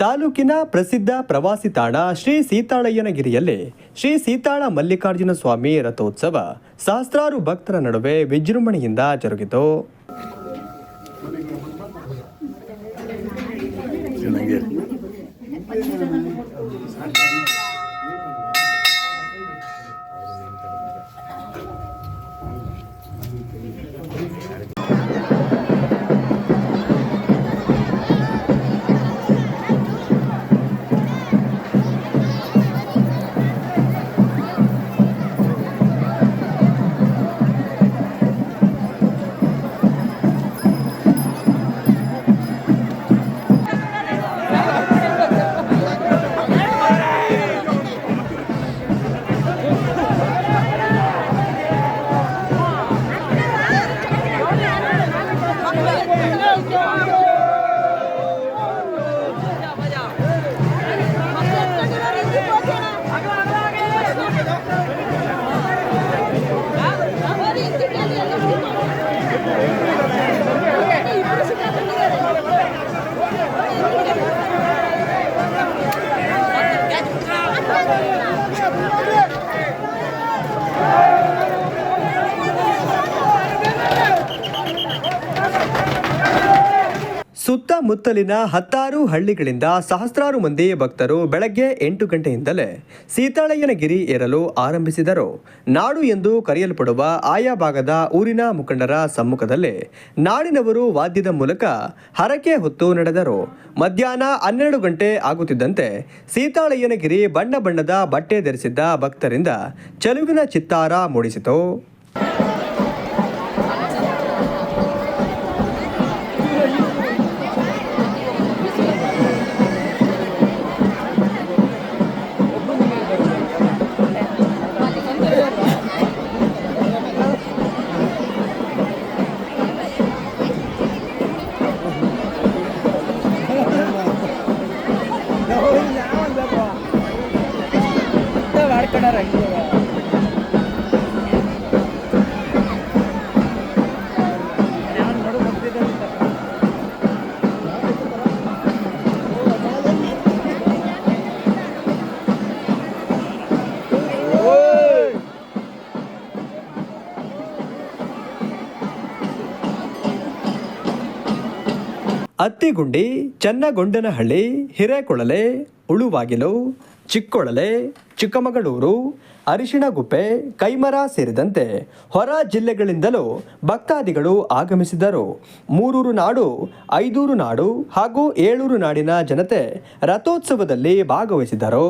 ತಾಲೂಕಿನ ಪ್ರಸಿದ್ಧ ಪ್ರವಾಸಿ ತಾಣ ಶ್ರೀ ಸೀತಾಳಯ್ಯನಗಿರಿಯಲ್ಲಿ ಶ್ರೀ ಸೀತಾಳ ಮಲ್ಲಿಕಾರ್ಜುನ ಸ್ವಾಮಿ ರಥೋತ್ಸವ ಸಹಸ್ರಾರು ಭಕ್ತರ ನಡುವೆ ವಿಜೃಂಭಣೆಯಿಂದ ಜರುಗಿತು. ಸುತ್ತಮುತ್ತಲಿನ 10 ಹಳ್ಳಿಗಳಿಂದ ಸಹಸ್ರಾರು ಮಂದಿ ಭಕ್ತರು ಬೆಳಗ್ಗೆ 8 ಗಂಟೆಯಿಂದಲೇ ಸೀತಾಳಯ್ಯನಗಿರಿ ಏರಲು ಆರಂಭಿಸಿದರು. ನಾಡು ಎಂದು ಕರೆಯಲ್ಪಡುವ ಆಯಾ ಭಾಗದ ಊರಿನ ಮುಖಂಡರ ಸಮ್ಮುಖದಲ್ಲಿ ನಾಡಿನವರು ವಾದ್ಯದ ಮೂಲಕ ಹರಕೆ ಹೊತ್ತು ನಡೆದರು. ಮಧ್ಯಾಹ್ನ 12 ಗಂಟೆ ಆಗುತ್ತಿದ್ದಂತೆ ಸೀತಾಳಯ್ಯನಗಿರಿ ಬಣ್ಣ ಬಣ್ಣದ ಬಟ್ಟೆ ಧರಿಸಿದ್ದ ಭಕ್ತರಿಂದ ಚೆಲುವಿನ ಚಿತ್ತಾರ ಮೂಡಿಸಿತು. ಅತ್ತಿಗುಂಡಿ, ಚನ್ನಗೊಂಡನಹಳ್ಳಿ, ಹಿರೇಕೊಳಲೆ, ಉಳುವಾಗಿಲು, ಚಿಕ್ಕೊಳಲೆ, ಚಿಕ್ಕಮಗಳೂರು, ಅರಿಶಿಣಗುಪ್ಪೆ, ಕೈಮರ ಸೇರಿದಂತೆ ಹೊರ ಜಿಲ್ಲೆಗಳಿಂದಲೂ ಭಕ್ತಾದಿಗಳು ಆಗಮಿಸಿದರು. ಮೂರೂರು ನಾಡು, ಐದೂರು ನಾಡು ಹಾಗೂ ಏಳೂರು ನಾಡಿನ ಜನತೆ ರಥೋತ್ಸವದಲ್ಲಿ ಭಾಗವಹಿಸಿದರು.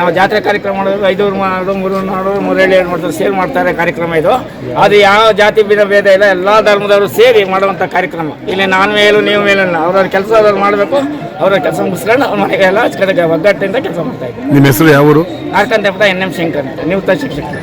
ನಾವು ಜಾತ್ರೆ ಕಾರ್ಯಕ್ರಮ ಮಾಡೋದು 5 ನಾಡು, 3 ನಾಡು, 3 ಮಾಡ್ತಾರೆ, ಸೇರಿ ಮಾಡ್ತಾರೆ ಕಾರ್ಯಕ್ರಮ ಇದು. ಅದು ಯಾವ ಜಾತಿ ಭೇದ ಇಲ್ಲ, ಎಲ್ಲ ಧರ್ಮದವರು ಸೇರಿ ಮಾಡುವಂಥ ಕಾರ್ಯಕ್ರಮ. ಇಲ್ಲಿ ನಾನು ಮೇಲು ನೀವು ಮೇಲಿಲ್ಲ, ಅವ್ರವ್ರ ಕೆಲಸ ಅವ್ರು ಮಾಡಬೇಕು, ಅವ್ರ ಕೆಲಸ ಮುಗಿಸ್ಕೊಂಡು ಅವ್ರ ಮನೆಗೆ ಎಲ್ಲ ಒಗ್ಗಟ್ಟಿಂದ ಕೆಲಸ ಮಾಡ್ತಾ ಇದ್ದೀವಿ. ನಿಮ್ಮ ಹೆಸರು ಯಾವ ಊರು? ಆರ್ಕಂತೆಪ್ಪ NM ಶಂಕರ್ ಅಂತ ನಿವೃತ್ತ ಶಿಕ್ಷಕರು.